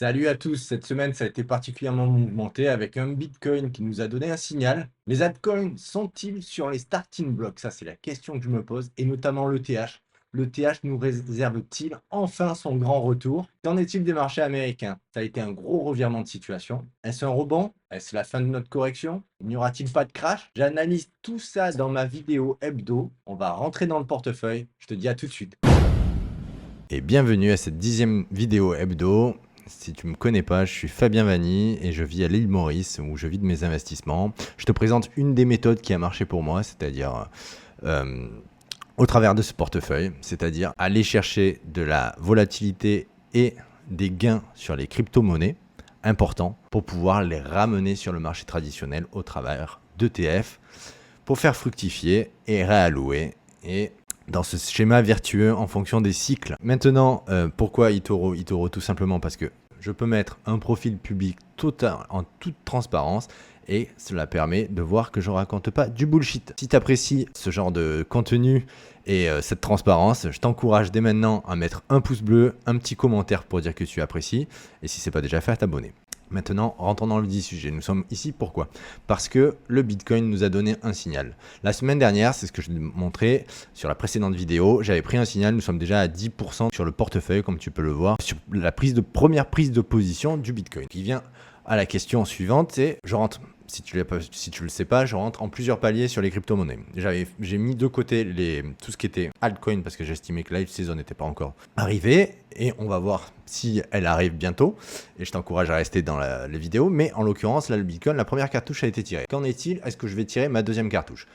Salut à tous, cette semaine ça a été particulièrement mouvementé avec un Bitcoin qui nous a donné un signal. Les altcoins sont-ils sur les starting blocks? Ça c'est la question que je me pose, et notamment l'ETH. L'ETH nous réserve-t-il enfin son grand retour? Qu'en est-il des marchés américains? Ça a été un gros revirement de situation. Est-ce un rebond? Est-ce la fin de notre correction? N'y aura-t-il pas de crash? J'analyse tout ça dans ma vidéo hebdo. On va rentrer dans le portefeuille. Je te dis à tout de suite. Et bienvenue à cette 10e vidéo hebdo. Si tu ne me connais pas, je suis Fabien Vanni et je vis à l'île Maurice où je vis de mes investissements. Je te présente une des méthodes qui a marché pour moi, c'est-à-dire au travers de ce portefeuille, c'est-à-dire aller chercher de la volatilité et des gains sur les crypto-monnaies importants pour pouvoir les ramener sur le marché traditionnel au travers d'ETF pour faire fructifier et réallouer et dans ce schéma vertueux en fonction des cycles. Maintenant, pourquoi eToro? eToro, tout simplement parce que je peux mettre un profil public total en toute transparence et cela permet de voir que je ne raconte pas du bullshit. Si tu apprécies ce genre de contenu et cette transparence, je t'encourage dès maintenant à mettre un pouce bleu, un petit commentaire pour dire que tu apprécies et si ce n'est pas déjà fait, à t'abonner. Maintenant, rentrons dans le dit sujet. Nous sommes ici pourquoi? Parce que le Bitcoin nous a donné un signal. La semaine dernière, c'est ce que je montrais sur la précédente vidéo, j'avais pris un signal, nous sommes déjà à 10% sur le portefeuille, comme tu peux le voir, sur la première prise de position du Bitcoin. Qui vient à la question suivante, c'est je rentre. Si tu le sais pas, je rentre en plusieurs paliers sur les crypto-monnaies. J'ai mis de côté tout ce qui était altcoin parce que j'estimais que live season n'était pas encore arrivé et on va voir si elle arrive bientôt. Et je t'encourage à rester dans les vidéos. Mais en l'occurrence, là, le Bitcoin, la première cartouche a été tirée. Qu'en est-il? Est-ce que je vais tirer ma deuxième cartouche?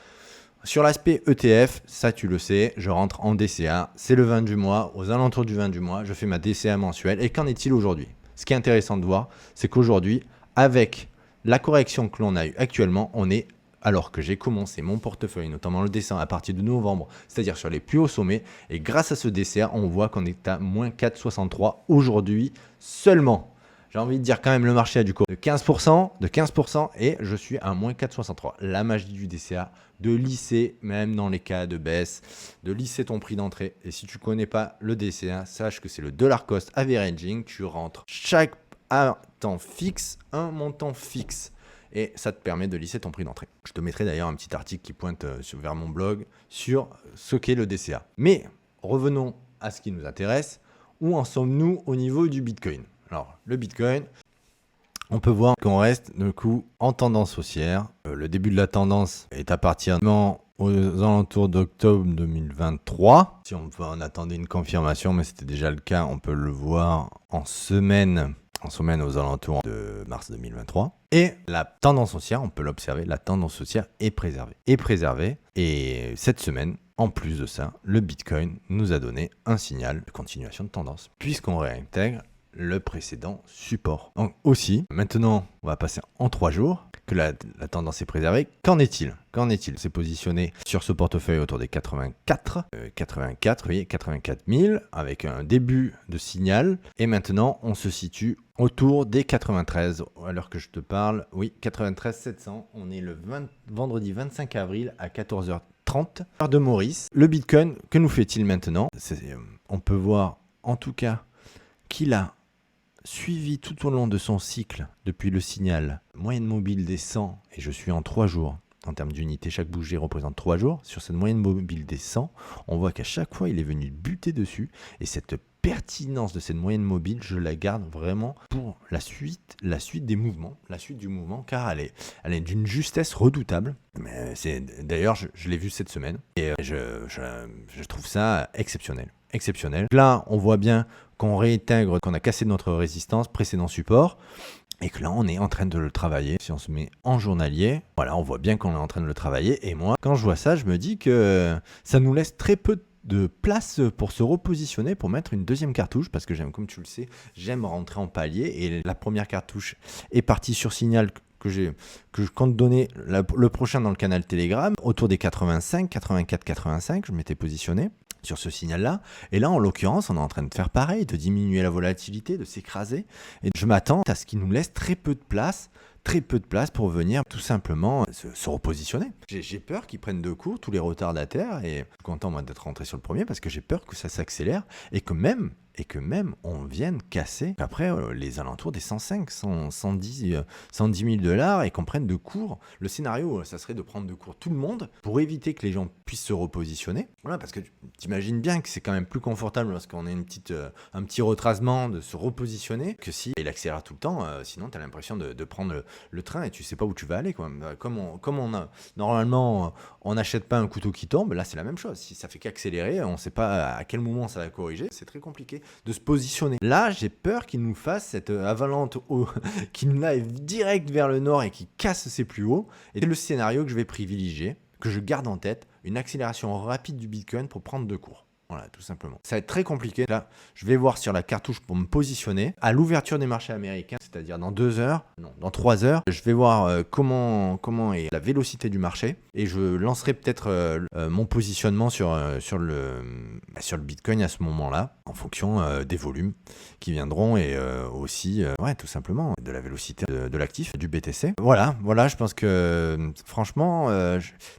Sur l'aspect ETF, ça tu le sais, je rentre en DCA. C'est le 20 du mois, aux alentours du 20 du mois, je fais ma DCA mensuelle. Et qu'en est-il aujourd'hui? Ce qui est intéressant de voir, c'est qu'aujourd'hui, avec la correction que l'on a eue actuellement, on est, alors que j'ai commencé mon portefeuille, notamment le dessin à partir de novembre, c'est-à-dire sur les plus hauts sommets, et grâce à ce DCA, on voit qu'on est à moins 4,63 aujourd'hui seulement. J'ai envie de dire quand même le marché a du coup de 15% et je suis à moins 4,63. La magie du DCA, de lisser, même dans les cas de baisse, de lisser ton prix d'entrée. Et si tu ne connais pas le DCA, sache que c'est le dollar cost averaging. Tu rentres chaque temps fixe, un montant fixe. Et ça te permet de lisser ton prix d'entrée. Je te mettrai d'ailleurs un petit article qui pointe vers mon blog sur ce qu'est le DCA. Mais revenons à ce qui nous intéresse. Où en sommes-nous au niveau du Bitcoin? Alors, le Bitcoin, on peut voir qu'on reste du coup en tendance haussière. Le début de la tendance est à partir aux alentours d'octobre 2023. Si on attendait une confirmation, mais c'était déjà le cas, on peut le voir en semaine aux alentours de mars 2023. Et la tendance haussière, on peut l'observer, la tendance haussière est préservée. Et cette semaine, en plus de ça, le Bitcoin nous a donné un signal de continuation de tendance, puisqu'on réintègre le précédent support. Donc aussi, maintenant, on va passer en 3 jours, que la tendance est préservée. Qu'en est-il? C'est positionné sur ce portefeuille autour des 84 000, avec un début de signal. Et maintenant, on se situe autour des 93, à l'heure que je te parle. Oui, 93 700. On est le vendredi 25 avril à 14h30, heure de Maurice. Le Bitcoin, que nous fait-il maintenant? On peut voir en tout cas qu'il a suivi tout au long de son cycle depuis le signal moyenne mobile des 100 et je suis en 3 jours. En termes d'unité, chaque bougie représente 3 jours. Sur cette moyenne mobile des 100, on voit qu'à chaque fois, il est venu buter dessus. Et cette pertinence de cette moyenne mobile, je la garde vraiment pour la suite des mouvements, car elle est d'une justesse redoutable. Mais d'ailleurs, je l'ai vu cette semaine et je trouve ça exceptionnel. Là, on voit bien qu'on réintègre, qu'on a cassé notre résistance, précédent support, et que là, on est en train de le travailler. Si on se met en journalier, voilà, on voit bien qu'on est en train de le travailler. Et moi, quand je vois ça, je me dis que ça nous laisse très peu de place pour se repositionner, pour mettre une deuxième cartouche, parce que comme tu le sais, j'aime rentrer en palier. Et la première cartouche est partie sur signal que je compte donner le prochain dans le canal Telegram, autour des 85, 84, 85, je m'étais positionné sur ce signal-là. Et là, en l'occurrence, on est en train de faire pareil, de diminuer la volatilité, de s'écraser. Et je m'attends à ce qu'il nous laisse très peu de place pour venir tout simplement se repositionner. J'ai peur qu'ils prennent de court tous les retardataires et je suis content moi d'être rentré sur le premier parce que j'ai peur que ça s'accélère et que même et que même on vienne casser après les alentours des 105, 100, 110, 110 000 dollars et qu'on prenne de court. Le scénario, ça serait de prendre de court tout le monde pour éviter que les gens puissent se repositionner. Voilà, parce que tu imagines bien que c'est quand même plus confortable lorsqu'on a un petit retracement de se repositionner que si il accélère tout le temps. Sinon, tu as l'impression de prendre le train et tu sais pas où tu vas aller, quoi. Normalement, on n'achète pas un couteau qui tombe, là c'est la même chose. Si ça fait qu'accélérer, on ne sait pas à quel moment ça va corriger, c'est très compliqué de se positionner. Là, j'ai peur qu'il nous fasse cette avalanche qui nous aille direct vers le nord et qui casse ses plus hauts. Et c'est le scénario que je vais privilégier, que je garde en tête, une accélération rapide du Bitcoin pour prendre de court. Voilà, tout simplement. Ça va être très compliqué. Là, je vais voir sur la cartouche pour me positionner. À l'ouverture des marchés américains, c'est-à-dire dans 3 heures, je vais voir comment est la vélocité du marché et je lancerai peut-être mon positionnement sur le Bitcoin à ce moment-là, en fonction des volumes qui viendront et aussi, tout simplement, de la vélocité de l'actif, du BTC. Voilà, je pense que franchement,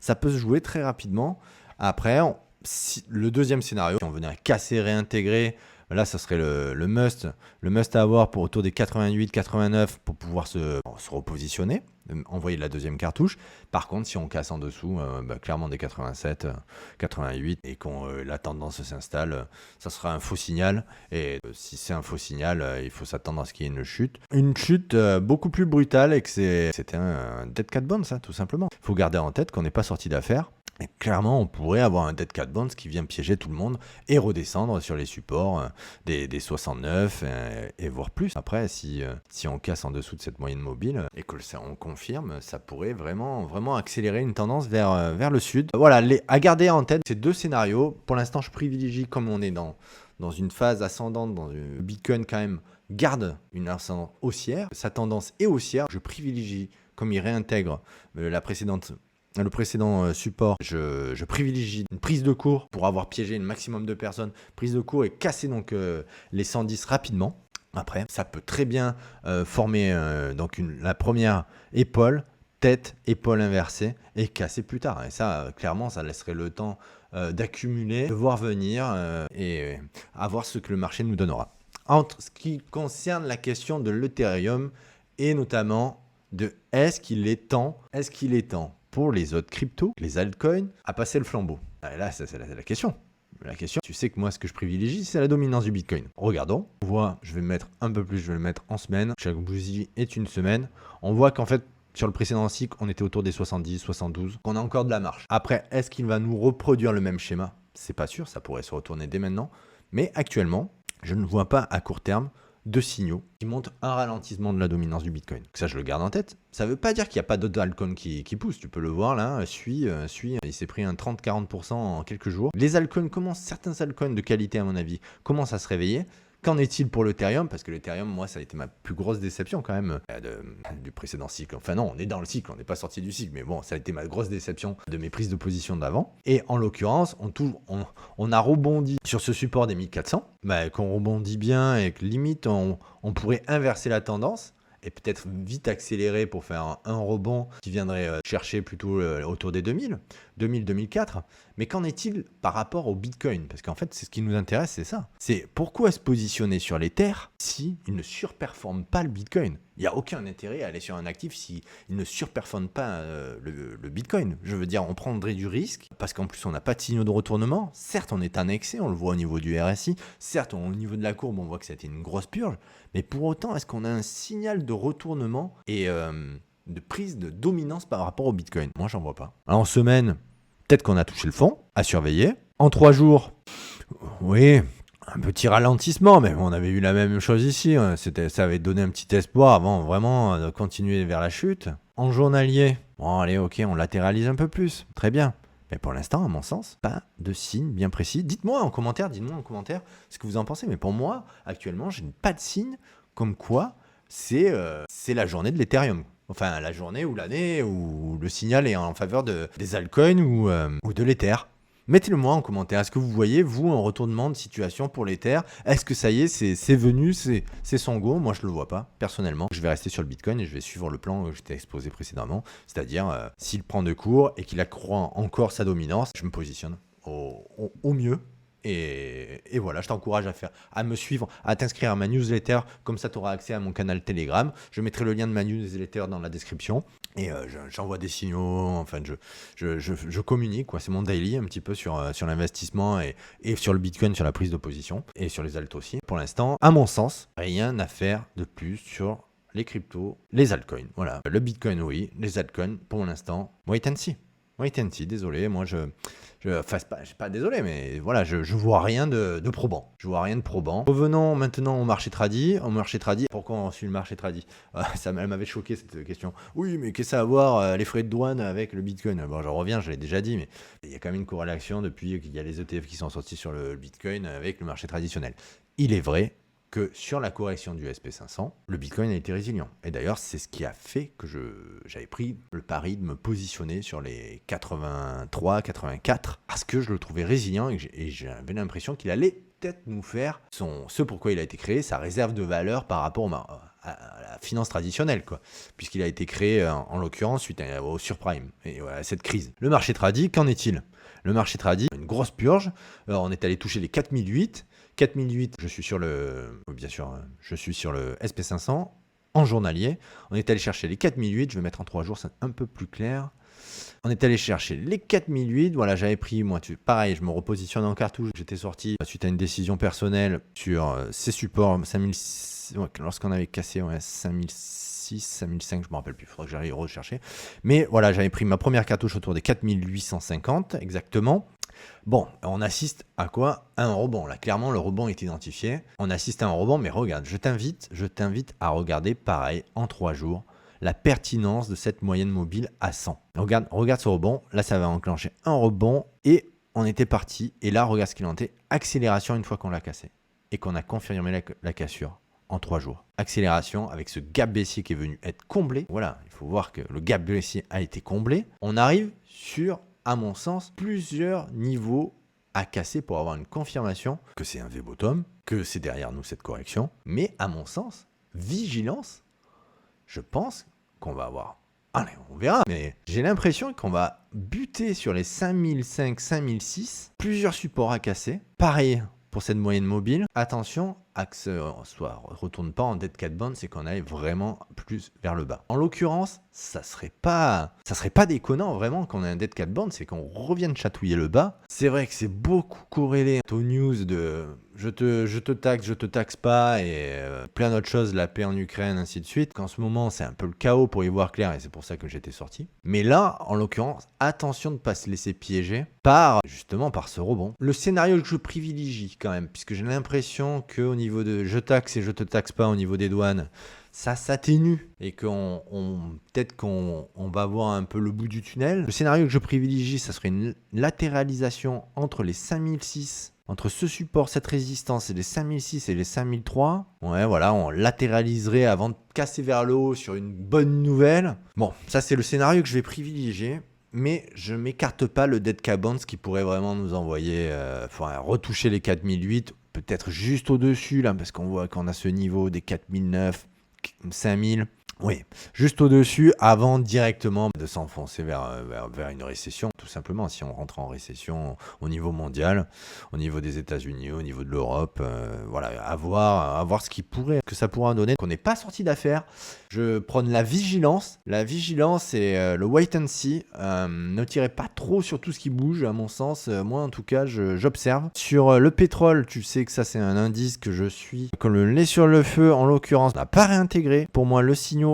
ça peut se jouer très rapidement. Après, le deuxième scénario, si on venait à casser, réintégrer, là, ça serait le must à avoir pour autour des 88, 89 pour pouvoir se repositionner, envoyer la deuxième cartouche. Par contre, si on casse en dessous, clairement des 87, 88 et que la tendance s'installe, ça sera un faux signal. Et si c'est un faux signal, il faut s'attendre à ce qu'il y ait une chute. Une chute beaucoup plus brutale et que c'était un dead cat bounce, ça, tout simplement. Il faut garder en tête qu'on n'est pas sorti d'affaire. Et clairement, on pourrait avoir un dead cat bounce qui vient piéger tout le monde et redescendre sur les supports des 69 et voire plus. Après, si on casse en dessous de cette moyenne mobile et que on confirme, ça pourrait vraiment accélérer une tendance vers le sud. Voilà, à garder en tête ces deux scénarios. Pour l'instant, je privilégie, comme on est dans une phase ascendante, le Bitcoin quand même garde une ascendance haussière. Sa tendance est haussière. Je privilégie, comme il réintègre le précédent support, je privilégie une prise de cours pour avoir piégé un maximum de personnes, prise de cours et casser donc les 110 rapidement. Après, ça peut très bien former la première épaule, tête, épaule inversée et casser plus tard. Et ça, clairement, ça laisserait le temps d'accumuler, de voir venir et à voir ce que le marché nous donnera. Entre ce qui concerne la question de l'Ethereum et notamment de est-ce qu'il est temps pour les autres cryptos, les altcoins, à passer le flambeau. Et là, c'est la question. La question, tu sais que moi, ce que je privilégie, c'est la dominance du Bitcoin. Regardons. On voit, je vais mettre un peu plus, je vais le mettre en semaine. Chaque bougie est une semaine. On voit qu'en fait, sur le précédent cycle, on était autour des 70, 72, qu'on a encore de la marge. Après, est-ce qu'il va nous reproduire le même schéma? C'est pas sûr, ça pourrait se retourner dès maintenant. Mais actuellement, je ne vois pas à court terme de signaux qui montrent un ralentissement de la dominance du Bitcoin. Ça, je le garde en tête. Ça ne veut pas dire qu'il n'y a pas d'autres altcoins qui poussent. Tu peux le voir là, il s'est pris un 30-40% en quelques jours. Les altcoins certains altcoins de qualité à mon avis, commencent à se réveiller. Qu'en est-il pour l'Ethereum? Parce que l'Ethereum, moi, ça a été ma plus grosse déception quand même du précédent cycle. Enfin non, on est dans le cycle, on n'est pas sorti du cycle, mais bon, ça a été ma grosse déception de mes prises de position d'avant. Et en l'occurrence, on a rebondi sur ce support des 1400, qu'on rebondit bien et que limite, on pourrait inverser la tendance et peut-être vite accélérer pour faire un rebond qui viendrait chercher plutôt autour des 2000, 2004. Mais qu'en est-il par rapport au Bitcoin? Parce qu'en fait, c'est ce qui nous intéresse, c'est ça. C'est pourquoi se positionner sur les terres s'il ne surperforme pas le Bitcoin? Il n'y a aucun intérêt à aller sur un actif s'il ne surperforme pas le Bitcoin. Je veux dire, on prendrait du risque parce qu'en plus, on n'a pas de signaux de retournement. Certes, on est annexé, on le voit au niveau du RSI. Certes, au niveau de la courbe, on voit que ça a été une grosse purge. Mais pour autant, est-ce qu'on a un signal de retournement et de prise de dominance par rapport au Bitcoin? Moi, j'en vois pas. Alors, en semaine, peut-être qu'on a touché le fond, à surveiller. En 3 jours, oui, un petit ralentissement, mais on avait eu la même chose ici. Ça avait donné un petit espoir avant vraiment de continuer vers la chute. En journalier, bon allez, ok, on latéralise un peu plus. Très bien. Mais pour l'instant, à mon sens, pas de signe bien précis. Dites-moi en commentaire ce que vous en pensez. Mais pour moi, actuellement, je n'ai pas de signe comme quoi c'est la journée de l'Ethereum. Enfin, la journée ou l'année où le signal est en faveur des altcoins ou de l'Ether. Mettez-le moi en commentaire. Est-ce que vous voyez, vous, un retournement de situation pour l'Ether? Est-ce que ça y est, c'est venu, c'est son go? Moi, je ne le vois pas, personnellement. Je vais rester sur le Bitcoin et je vais suivre le plan que je t'ai exposé précédemment. C'est-à-dire, s'il prend de court et qu'il accroît encore sa dominance, je me positionne au mieux Et voilà, je t'encourage à me suivre, à t'inscrire à ma newsletter. Comme ça, tu auras accès à mon canal Telegram. Je mettrai le lien de ma newsletter dans la description. Et j'envoie des signaux. Enfin, je communique, quoi. C'est mon daily un petit peu sur l'investissement et sur le Bitcoin, sur la prise de position et sur les alts aussi. Pour l'instant, à mon sens, rien à faire de plus sur les cryptos, les altcoins. Voilà, le Bitcoin, oui, les altcoins, pour l'instant, wait and see. Wait and see, désolé, moi enfin, pas désolé, mais voilà, je vois rien de probant. Je vois rien de probant. Revenons maintenant au marché tradi. Pourquoi on suit le marché tradi? Elle m'avait choqué cette question. Oui, mais qu'est-ce que ça a à voir les frais de douane avec le Bitcoin? Bon, j'en reviens, je l'ai déjà dit, mais il y a quand même une corrélation depuis qu'il y a les ETF qui sont sortis sur le Bitcoin avec le marché traditionnel. Il est vrai que sur la correction du SP500, le Bitcoin a été résilient. Et d'ailleurs, c'est ce qui a fait que j'avais pris le pari de me positionner sur les 83, 84, parce que je le trouvais résilient et j'avais l'impression qu'il allait peut-être nous faire ce pourquoi il a été créé, sa réserve de valeur par rapport à la finance traditionnelle, quoi, puisqu'il a été créé en l'occurrence suite au surprime et à cette crise. Le marché tradi, qu'en est-il? Le marché tradi, une grosse purge. Alors, on est allé toucher les 4008. 4008, je suis sur le SP500 en journalier. On est allé chercher les 4008, je vais mettre en 3 jours, c'est un peu plus clair. On est allé chercher les 4008, voilà, j'avais pris, moi, pareil, je me repositionne en cartouche. J'étais sorti suite à une décision personnelle sur ces supports 5006, ouais, lorsqu'on avait cassé 5006, 5005, je me rappelle plus, il faudra que j'aille rechercher. Mais voilà, j'avais pris ma première cartouche autour des 4850 exactement. Bon, on assiste à quoi? À un rebond. Là, clairement, le rebond est identifié. On assiste à un rebond, mais regarde, je t'invite à regarder, pareil, en 3 jours, la pertinence de cette moyenne mobile à 100. Regarde ce rebond. Là, ça va enclencher un rebond et on était parti. Et là, regarde ce qu'il en était. Accélération une fois qu'on l'a cassé et qu'on a confirmé la cassure en 3 jours. Accélération avec ce gap baissier qui est venu être comblé. Voilà, il faut voir que le gap baissier a été comblé. On arrive sur, à mon sens, plusieurs niveaux à casser pour avoir une confirmation que c'est un V-bottom, que c'est derrière nous cette correction. Mais à mon sens, vigilance, je pense qu'on va avoir... Allez, on verra, mais j'ai l'impression qu'on va buter sur les 5005, 5006, plusieurs supports à casser. Pareil pour cette moyenne mobile. Attention à que ce soit retourne pas en dead cat band, c'est qu'on aille vraiment plus vers le bas. En l'occurrence, ça serait pas déconnant vraiment qu'on ait un dead cat band, c'est qu'on revienne chatouiller le bas. C'est vrai que c'est beaucoup corrélé aux news de je te taxe pas et plein d'autres choses, la paix en Ukraine, ainsi de suite. Qu'en ce moment, c'est un peu le chaos pour y voir clair et c'est pour ça que j'étais sorti. Mais là, en l'occurrence, attention de ne pas se laisser piéger justement par ce rebond. Le scénario que je privilégie quand même, puisque j'ai l'impression qu'au niveau de je taxe et je te taxe pas au niveau des douanes, ça s'atténue et peut-être qu'on va voir un peu le bout du tunnel. Le scénario que je privilégie, ça serait une latéralisation entre les 5006, entre ce support, cette résistance et les 5006 et les 5003. Ouais, voilà, on latéraliserait avant de casser vers le haut sur une bonne nouvelle. Bon, ça c'est le scénario que je vais privilégier. Mais je ne m'écarte pas le dead cat band, ce qui pourrait vraiment nous envoyer, retoucher les 4008, peut-être juste au-dessus, là, parce qu'on voit qu'on a ce niveau des 4009, 5000. Oui, juste au-dessus, avant directement de s'enfoncer vers une récession, tout simplement, si on rentre en récession au niveau mondial, au niveau des États-Unis, au niveau de l'Europe, voilà, à voir ce que ça pourra donner. Qu'on n'est pas sorti d'affaires. Je prône la vigilance et le wait and see. Ne tirez pas trop sur tout ce qui bouge, à mon sens. Moi, en tout cas, j'observe. Sur le pétrole, tu sais que ça, c'est un indice que je suis. Comme le lait sur le feu, en l'occurrence, n'a pas réintégré. Pour moi, le signal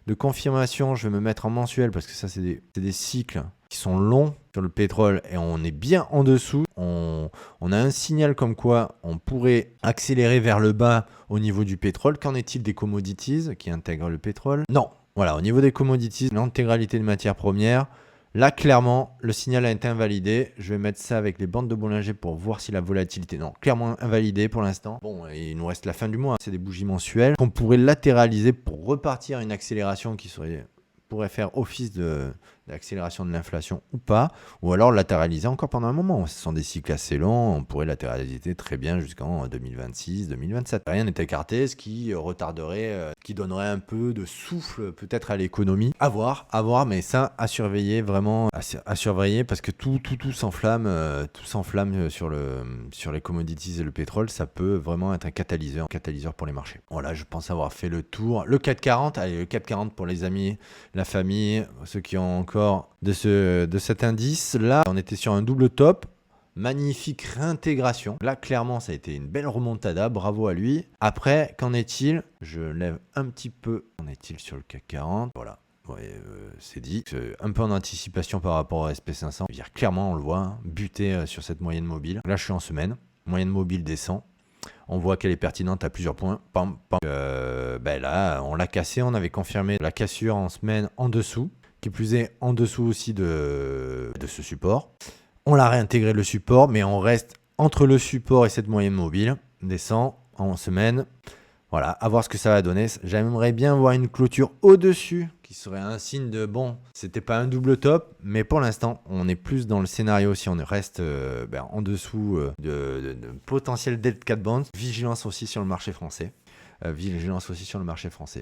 de confirmation, je vais me mettre en mensuel parce que ça, c'est des cycles qui sont longs sur le pétrole et on est bien en dessous. On a un signal comme quoi on pourrait accélérer vers le bas au niveau du pétrole. Qu'en est-il des commodities qui intègrent le pétrole? Non. Voilà, au niveau des commodities, l'intégralité de matières premières, là, clairement, le signal a été invalidé. Je vais mettre ça avec les bandes de Bollinger pour voir si la volatilité... Non, clairement invalidé pour l'instant. Bon, il nous reste la fin du mois. C'est des bougies mensuelles qu'on pourrait latéraliser pour repartir à une accélération qui pourrait faire office d'accélération de l'inflation ou pas, ou alors latéraliser encore pendant un moment. Ce sont des cycles assez longs, on pourrait latéraliser très bien jusqu'en 2026-2027. Rien n'est écarté, ce qui retarderait, qui donnerait un peu de souffle peut-être à l'économie. À voir, mais ça à surveiller vraiment, à surveiller parce que tout s'enflamme sur les commodities et le pétrole, ça peut vraiment être un catalyseur pour les marchés. Voilà, je pense avoir fait le tour. Le 440, allez, le 440 pour les amis, la famille, ceux qui ont encore de cet indice. Là, on était sur un double top. Magnifique réintégration. Là, clairement, ça a été une belle remontada. Bravo à lui. Après, qu'en est-il? Je lève un petit peu. Qu'en est-il sur le CAC 40? Voilà. Ouais, c'est dit. Un peu en anticipation par rapport au SP500. Clairement, on le voit, hein, buter sur cette moyenne mobile. Là, je suis en semaine. Moyenne mobile descend. On voit qu'elle est pertinente à plusieurs points. Là, on l'a cassé. On avait confirmé la cassure en semaine en dessous. Qui plus est, en dessous aussi de ce support. On l'a réintégré le support, mais on reste entre le support et cette moyenne mobile. Descend en semaine. Voilà, à voir ce que ça va donner. J'aimerais bien voir une clôture au-dessus, qui serait un signe de bon, c'était pas un double top, mais pour l'instant, on est plus dans le scénario si on reste en dessous de potentiel dead cat bonds. Vigilance aussi sur le marché français.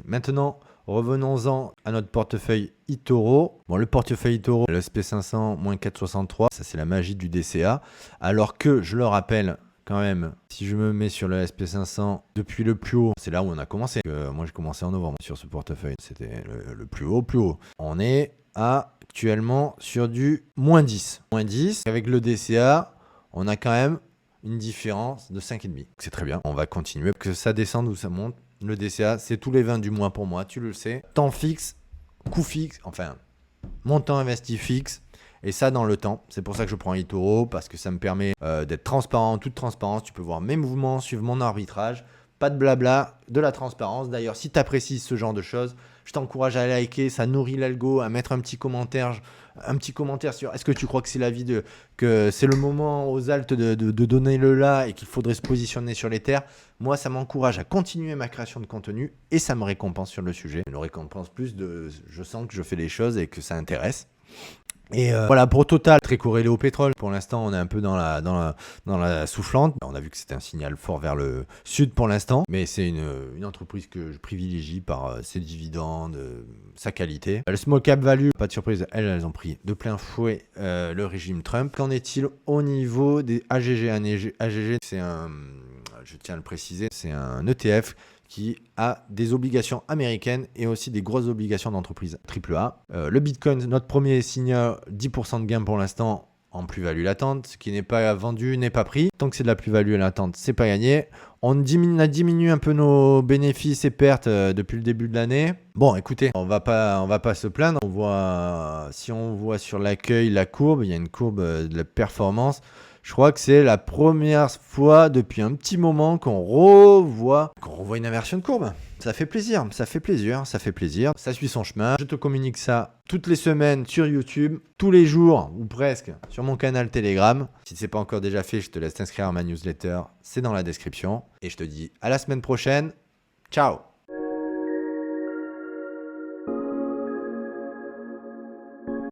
Maintenant, revenons-en à notre portefeuille eToro. Bon, le portefeuille eToro, le SP500, moins 4,63, ça c'est la magie du DCA. Alors que, je le rappelle, quand même, si je me mets sur le SP500 depuis le plus haut, c'est là où on a commencé. Moi, j'ai commencé en novembre sur ce portefeuille. C'était le plus haut. On est actuellement sur du moins 10. Moins 10. Avec le DCA, on a quand même une différence de 5,5. C'est très bien. On va continuer. Que ça descende ou ça monte. Le DCA, c'est tous les 20 du mois pour moi. Tu le sais. Temps fixe, coût fixe, enfin, montant investi fixe. Et ça dans le temps, c'est pour ça que je prends eToro, parce que ça me permet d'être transparent, en toute transparence. Tu peux voir mes mouvements, suivre mon arbitrage, pas de blabla, de la transparence. D'ailleurs, si tu apprécies ce genre de choses, je t'encourage à liker, ça nourrit l'algo, à mettre un petit commentaire sur est-ce que tu crois que c'est que c'est le moment aux altes de donner le là et qu'il faudrait se positionner sur les terres. Moi, ça m'encourage à continuer ma création de contenu et ça me récompense sur le sujet. Je me récompense je sens que je fais les choses et que ça intéresse. Et voilà, pour Total, très corrélé au pétrole. Pour l'instant, on est un peu dans la soufflante. On a vu que c'était un signal fort vers le sud pour l'instant. Mais c'est une entreprise que je privilégie par ses dividendes, sa qualité. Le small cap value, pas de surprise, elles ont pris de plein fouet le régime Trump. Qu'en est-il au niveau des AGG? AGG, c'est je tiens à le préciser, c'est un ETF qui a des obligations américaines et aussi des grosses obligations d'entreprise AAA. Le Bitcoin, notre premier signal, 10% de gain pour l'instant en plus-value latente. Ce qui n'est pas vendu n'est pas pris. Tant que c'est de la plus-value latente, c'est pas gagné. On a diminué un peu nos bénéfices et pertes depuis le début de l'année. Bon, écoutez, on va pas se plaindre. Si on voit sur l'accueil la courbe, il y a une courbe de la performance. Je crois que c'est la première fois depuis un petit moment qu'on revoit une inversion de courbe. Ça fait plaisir. Ça suit son chemin. Je te communique ça toutes les semaines sur YouTube, tous les jours ou presque sur mon canal Telegram. Si ce n'est pas encore déjà fait, je te laisse t'inscrire à ma newsletter. C'est dans la description. Et je te dis à la semaine prochaine. Ciao!